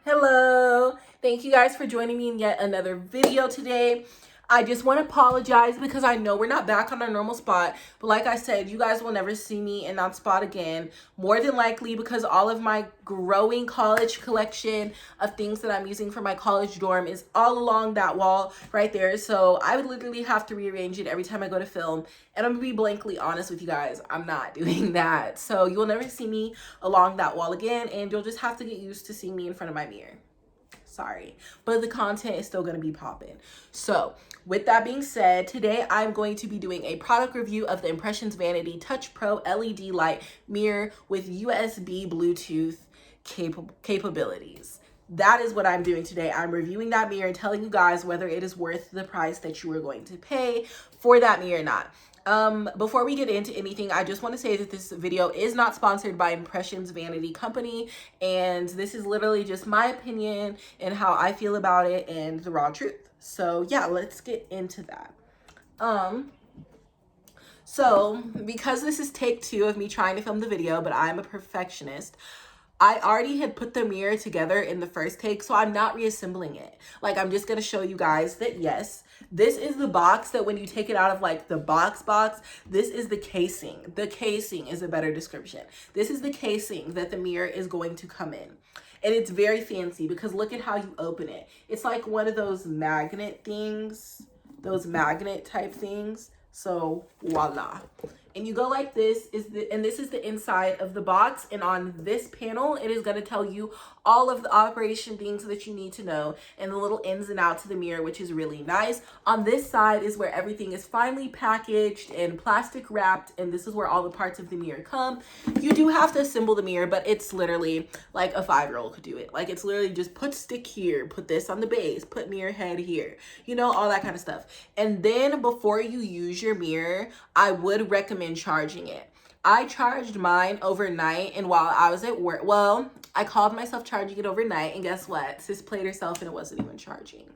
Hello, thank you guys for joining me in yet another video today. I just want to apologize because I know we're not back on our normal spot, but like I said, you guys will never see me in that spot again, more than likely because all of my growing college collection of things that I'm using for my college dorm is all along that wall right there. So I would literally have to rearrange it every time I go to film, and I'm gonna be blankly honest with you guys, I'm not doing that. So you will never see me along that wall again, and you'll just have to get used to seeing me in front of my mirror. Sorry, but the content is still going to be popping. So with that being said, today I'm going to be doing a product review of the Impressions Vanity Touch Pro LED light mirror with USB Bluetooth capabilities. That is what I'm doing today. I'm reviewing that mirror and telling you guys whether it is worth the price that you are going to pay for that mirror or not. Before we get into anything, I just want to say that this video is not sponsored by Impressions Vanity Company, and this is literally just my opinion and how I feel about it and the raw truth. So yeah, let's get into that. So because this is take 2 of me trying to film the video, but I'm a perfectionist, I already had put the mirror together in the first take, so I'm not reassembling it. Like, I'm just going to show you guys that, yes, this is the box that when you take it out of, like, the box, this is the casing. The casing is a better description. This is the casing that the mirror is going to come in. And it's very fancy because look at how you open it. It's like one of those magnet things, those magnet type things. So, voila. And you go like this, and this is the inside of the box, and on this panel it is going to tell you all of the operation things that you need to know and the little ins and outs of the mirror, which is really nice. On this side is where everything is finely packaged and plastic wrapped, and this is where all the parts of the mirror come. You do have to assemble the mirror, but it's literally like a 5-year-old could do it. Like, it's literally just put stick here, put this on the base, put mirror head here, you know, all that kind of stuff. And then before you use your mirror, I would recommend charging it. I charged mine overnight, and while I was at work, well, I called myself charging it overnight, and guess what? Sis played herself and it wasn't even charging.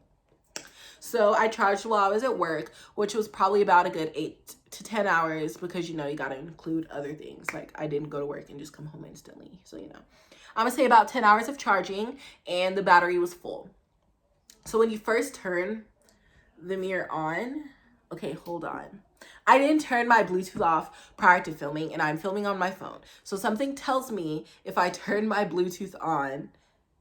So I charged while I was at work, which was probably about a good 8 to 10 hours because, you know, you got to include other things. Like, I didn't go to work and just come home instantly. So, you know, I'm going to say about 10 hours of charging, and the battery was full. So when you first turn the mirror on, okay, hold on. I didn't turn my Bluetooth off prior to filming, and I'm filming on my phone. So something tells me if I turn my Bluetooth on,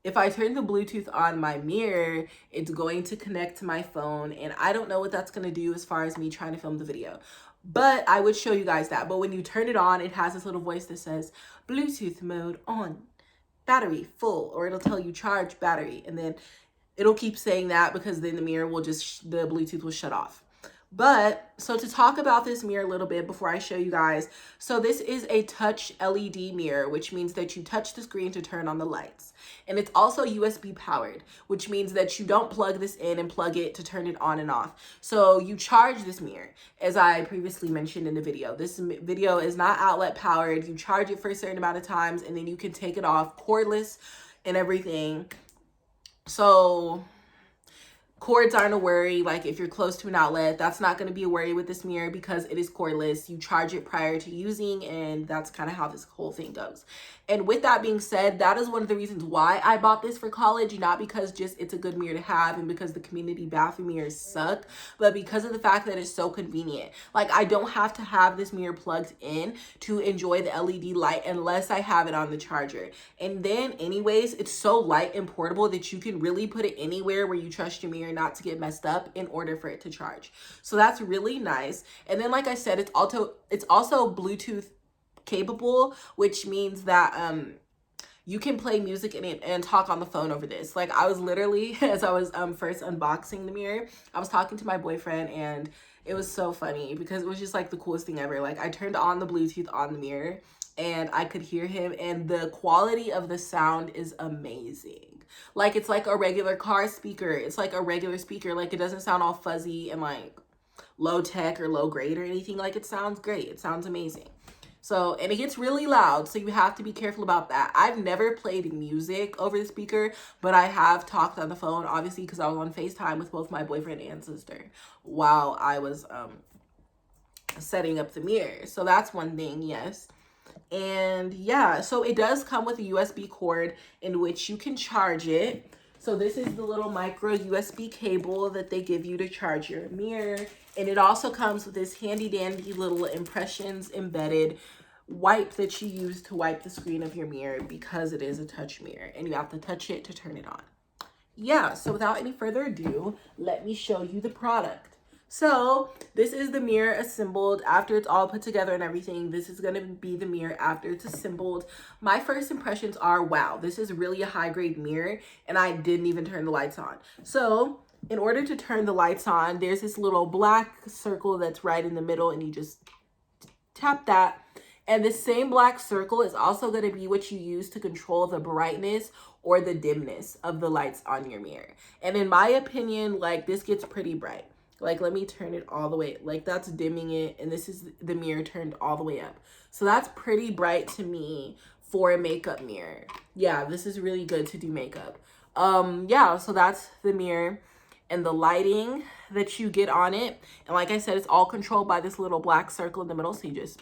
if I turn the Bluetooth on my mirror, it's going to connect to my phone, and I don't know what that's going to do as far as me trying to film the video. But I would show you guys that. But when you turn it on, it has this little voice that says, Bluetooth mode on, battery full, or it'll tell you charge battery, and then it'll keep saying that because then the mirror will just, the Bluetooth will shut off. But so to talk about this mirror a little bit before I show you guys, so this is a touch LED mirror, which means that you touch the screen to turn on the lights. And it's also USB powered, which means that you don't plug this in and plug it to turn it on and off. So you charge this mirror, as I previously mentioned in the video. This video is not outlet powered. You charge it for a certain amount of times, and then you can take it off cordless and everything. So cords aren't a worry. Like, if you're close to an outlet, that's not going to be a worry with this mirror because it is cordless. You charge it prior to using, and that's kind of how this whole thing goes. And with that being said, that is one of the reasons why I bought this for college, not because just it's a good mirror to have and because the community bathroom mirrors suck, but because of the fact that it's so convenient. Like, I don't have to have this mirror plugged in to enjoy the LED light unless I have it on the charger. And then anyways, it's so light and portable that you can really put it anywhere where you trust your mirror not to get messed up in order for it to charge. So that's really nice. And then, like I said, it's also Bluetooth capable, which means that you can play music in it and talk on the phone over this. Like, I was literally, as I was first unboxing the mirror, I was talking to my boyfriend, and it was so funny because it was just like the coolest thing ever. Like, I turned on the Bluetooth on the mirror and I could hear him, and the quality of the sound is amazing. Like, it's like a regular car speaker. It's like a regular speaker. Like, it doesn't sound all fuzzy and like low tech or low grade or anything. Like, it sounds great. It sounds amazing. So, and it gets really loud, so you have to be careful about that. I've never played music over the speaker, but I have talked on the phone, obviously, because I was on FaceTime with both my boyfriend and sister while I was setting up the mirror. So that's one thing, yes. And yeah, so it does come with a USB cord in which you can charge it. So this is the little micro USB cable that they give you to charge your mirror. And it also comes with this handy dandy little impressions embedded wipe that you use to wipe the screen of your mirror, because it is a touch mirror and you have to touch it to turn it on. Yeah, so without any further ado, let me show you the product. So this is the mirror assembled after it's all put together and everything. This is going to be the mirror after it's assembled. My first impressions are, wow, this is really a high grade mirror, and I didn't even turn the lights on. So in order to turn the lights on, there's this little black circle that's right in the middle, and you just tap that. And the same black circle is also going to be what you use to control the brightness or the dimness of the lights on your mirror. And in my opinion, like, this gets pretty bright. Like, let me turn it all the way. Like, that's dimming it. And this is the mirror turned all the way up. So that's pretty bright to me for a makeup mirror. Yeah, this is really good to do makeup. Yeah, so that's the mirror and the lighting that you get on it. And like I said, it's all controlled by this little black circle in the middle. So you just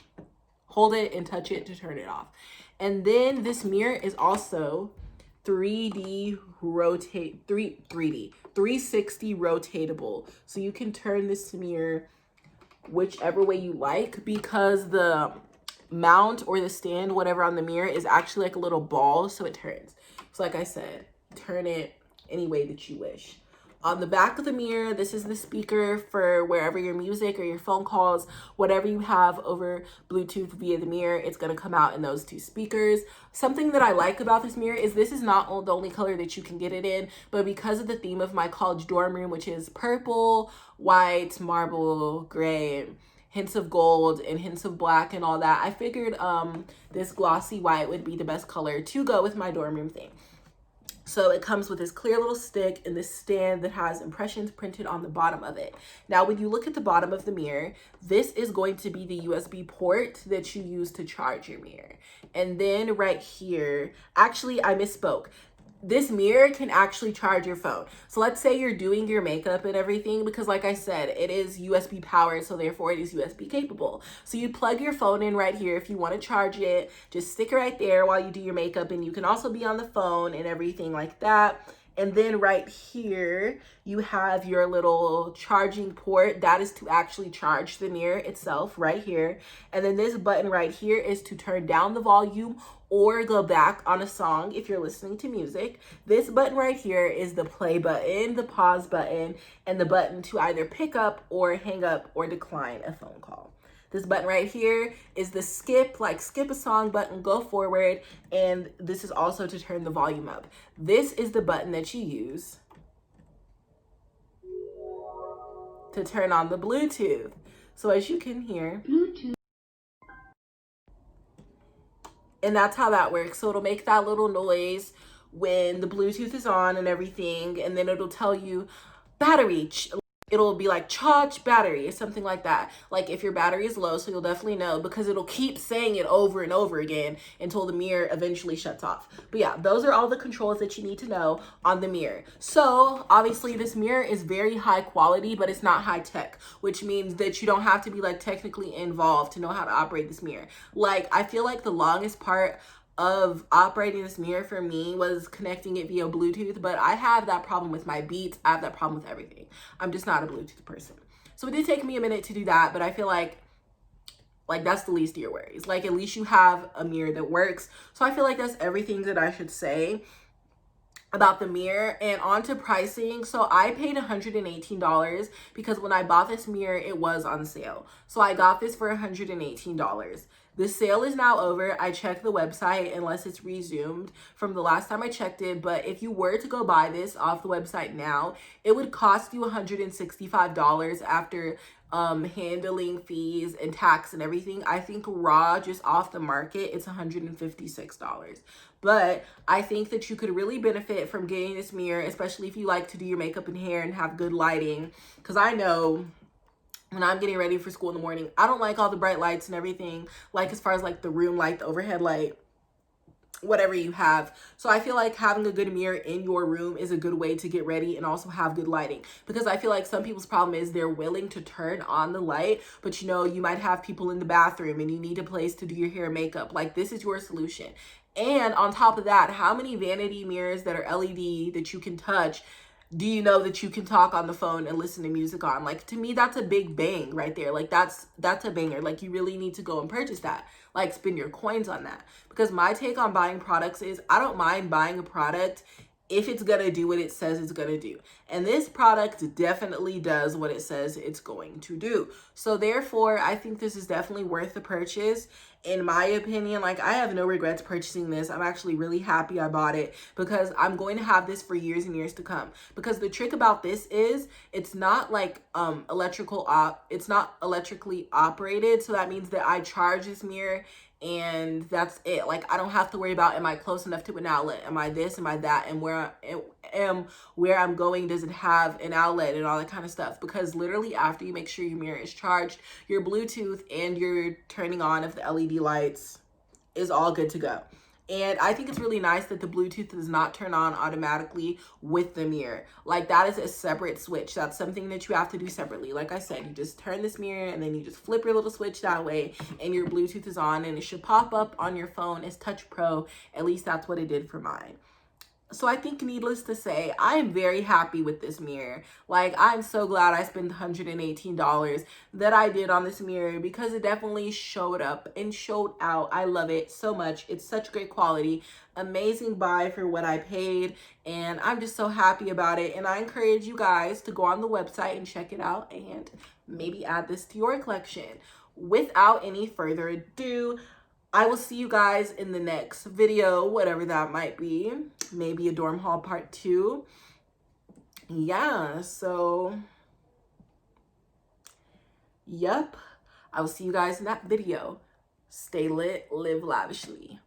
hold it and touch it to turn it off. And then this mirror is also 360 rotatable. So you can turn this mirror whichever way you like, because the mount or the stand, whatever on the mirror, is actually like a little ball, so it turns. So like I said, turn it any way that you wish. On the back of the mirror, this is the speaker for wherever your music or your phone calls, whatever you have over Bluetooth via the mirror, it's going to come out in those two speakers. Something that I like about this mirror is this is not the only color that you can get it in, but because of the theme of my college dorm room, which is purple, white, marble, gray, hints of gold and hints of black and all that, I figured this glossy white would be the best color to go with my dorm room theme. So it comes with this clear little stick and this stand that has impressions printed on the bottom of it. Now, when you look at the bottom of the mirror, this is going to be the USB port that you use to charge your mirror. And then right here, actually, I misspoke. This mirror can actually charge your phone. So let's say you're doing your makeup and everything, because like I said, it is USB powered, so therefore it is USB capable. So you plug your phone in right here. If you want to charge it, just stick it right there while you do your makeup, and you can also be on the phone and everything like that. And then right here, you have your little charging port. That is to actually charge the mirror itself right here. And then this button right here is to turn down the volume or go back on a song if you're listening to music. This button right here is the play button, the pause button, and the button to either pick up or hang up or decline a phone call. This button right here is the skip, like skip a song button, go forward, and this is also to turn the volume up. This is the button that you use to turn on the Bluetooth. So as you can hear, Bluetooth. And that's how that works. So it'll make that little noise when the Bluetooth is on and everything, and then it'll tell you battery. It'll be like charge battery or something like that. Like if your battery is low, so you'll definitely know, because it'll keep saying it over and over again until the mirror eventually shuts off. But yeah, those are all the controls that you need to know on the mirror. So obviously this mirror is very high quality, but it's not high tech, which means that you don't have to be like technically involved to know how to operate this mirror. Like, I feel like the longest part of operating this mirror for me was connecting it via Bluetooth, but I have that problem with my Beats. I have that problem with everything. I'm just not a Bluetooth person. So it did take me a minute to do that, but I feel like that's the least of your worries. Like, at least you have a mirror that works. So I feel like that's everything that I should say about the mirror. And on to pricing. So I paid $118 because when I bought this mirror, it was on sale. So I got this for $118. The sale is now over. I checked the website unless it's resumed from the last time I checked it. But if you were to go buy this off the website now, it would cost you $165 after handling fees and tax and everything. I think raw, just off the market, it's $156. But I think that you could really benefit from getting this mirror, especially if you like to do your makeup and hair and have good lighting. Because I know when I'm getting ready for school in the morning, I don't like all the bright lights and everything, like as far as like the room light, the overhead light. whatever you have. So I feel like having a good mirror in your room is a good way to get ready and also have good lighting, because I feel like some people's problem is they're willing to turn on the light, but you know, you might have people in the bathroom and you need a place to do your hair and makeup. Like, this is your solution. And on top of that, how many vanity mirrors that are LED that you can touch do you know that you can talk on the phone and listen to music on? Like, to me, that's a big bang right there. Like, that's a banger. Like, you really need to go and purchase that. Like, spend your coins on that. Because my take on buying products is, I don't mind buying a product if it's gonna do what it says it's gonna do. And this product definitely does what it says it's going to do. So therefore, I think this is definitely worth the purchase. In my opinion, like, I have no regrets purchasing this. I'm actually really happy I bought it, because I'm going to have this for years and years to come. Because the trick about this is, it's not like it's not electrically operated. So that means that I charge this mirror and that's it. Like, I don't have to worry about, am I close enough to an outlet? Am I this? Am I that? And where I'm going, does it have an outlet and all that kind of stuff? Because literally, after you make sure your mirror is charged, your Bluetooth and your turning on of the LED lights is all good to go. And I think it's really nice that the Bluetooth does not turn on automatically with the mirror. Like, that is a separate switch. That's something that you have to do separately. Like I said, you just turn this mirror and then you just flip your little switch that way and your Bluetooth is on, and it should pop up on your phone as Touch Pro. At least that's what it did for mine. So I think, needless to say, I am very happy with this mirror. Like, I'm so glad I spent $118 that I did on this mirror, because it definitely showed up and showed out. I love it so much. It's such great quality. Amazing buy for what I paid, and I'm just so happy about it. And I encourage you guys to go on the website and check it out and maybe add this to your collection. Without any further ado, I will see you guys in the next video, whatever that might be. Maybe a dorm haul part 2. Yeah, so, yep. I will see you guys in that video. Stay lit, live lavishly.